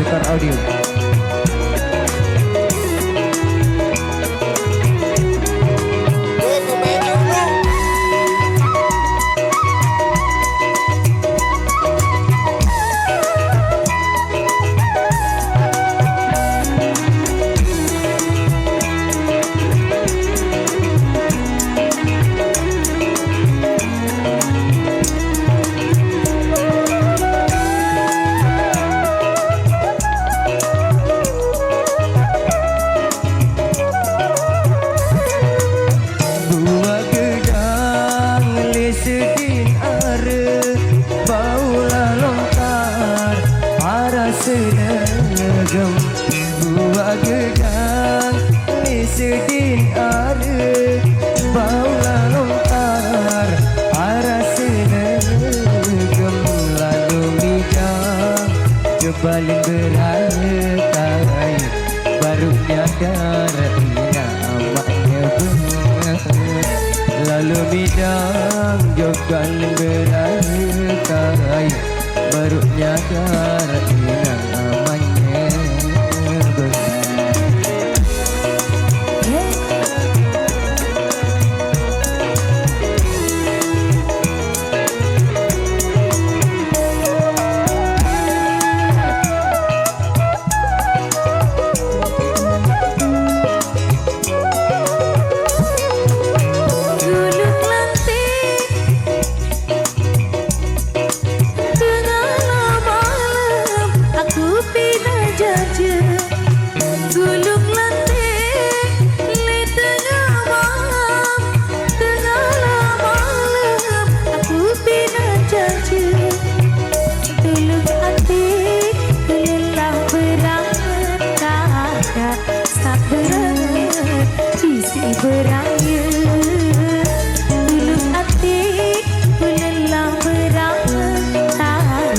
Jepar Audio. Senegem buah gedang ni sedin are baula lontar arah senegem lalu midang kebalin beraya kai baru nyadar ina amaknya bunga lalu midang kebalin beraya kai baru nyadar ina namanya beraya tulung hati kulelah berangkat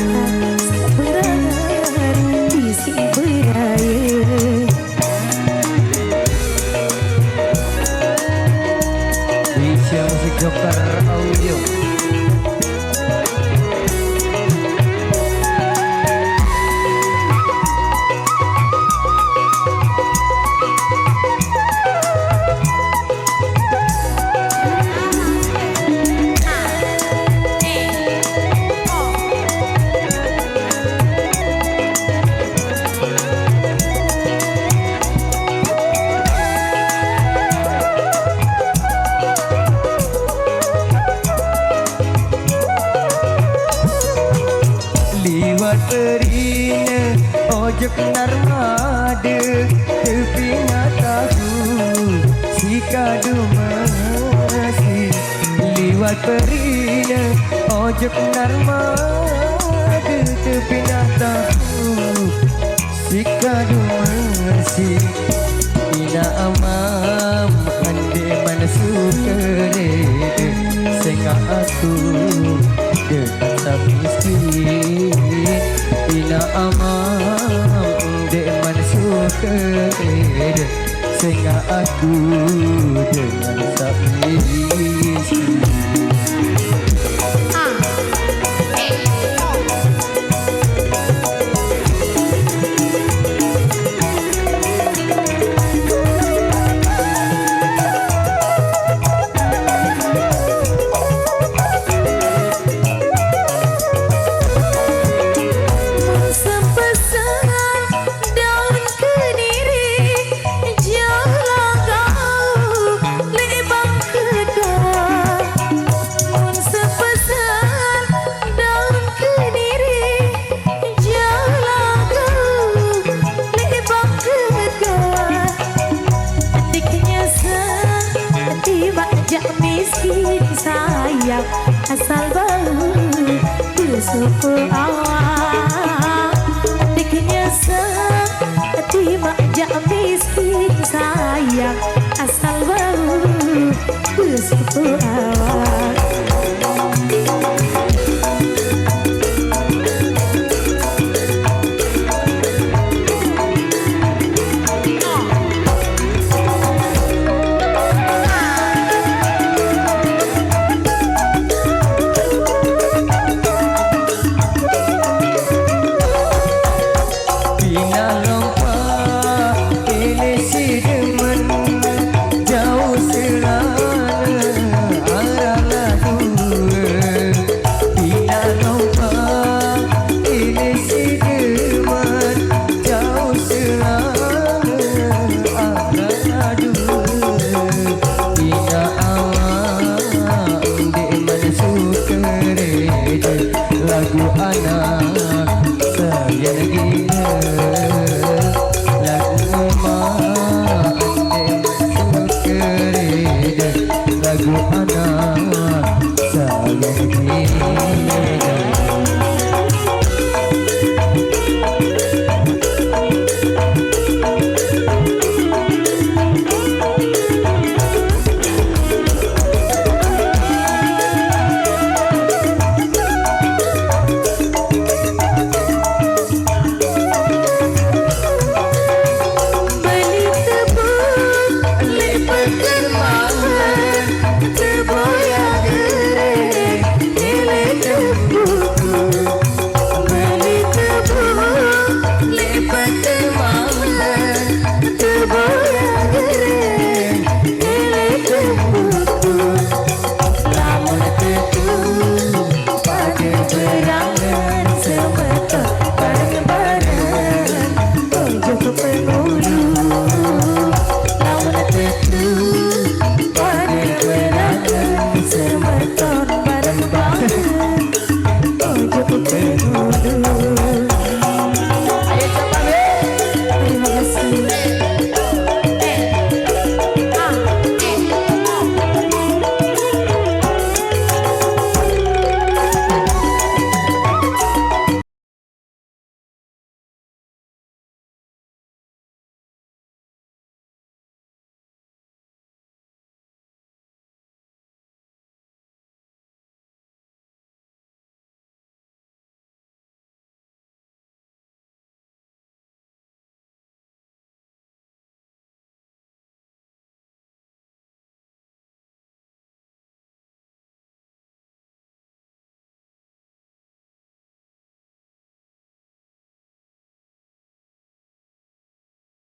berat isi beraya Bisa Musik Jepar Audio. Liwat perina ojek narmada tepi tahu si kadu masih liwat perina ojek narmada tepi tahu si kadu masih ina amam ande mana suka dede sehingga aku dekat tapi miskin ina amam dek mana suka dede sehingga aku dengan tapi miskin miskin sayang asal bau bersyukur Allah.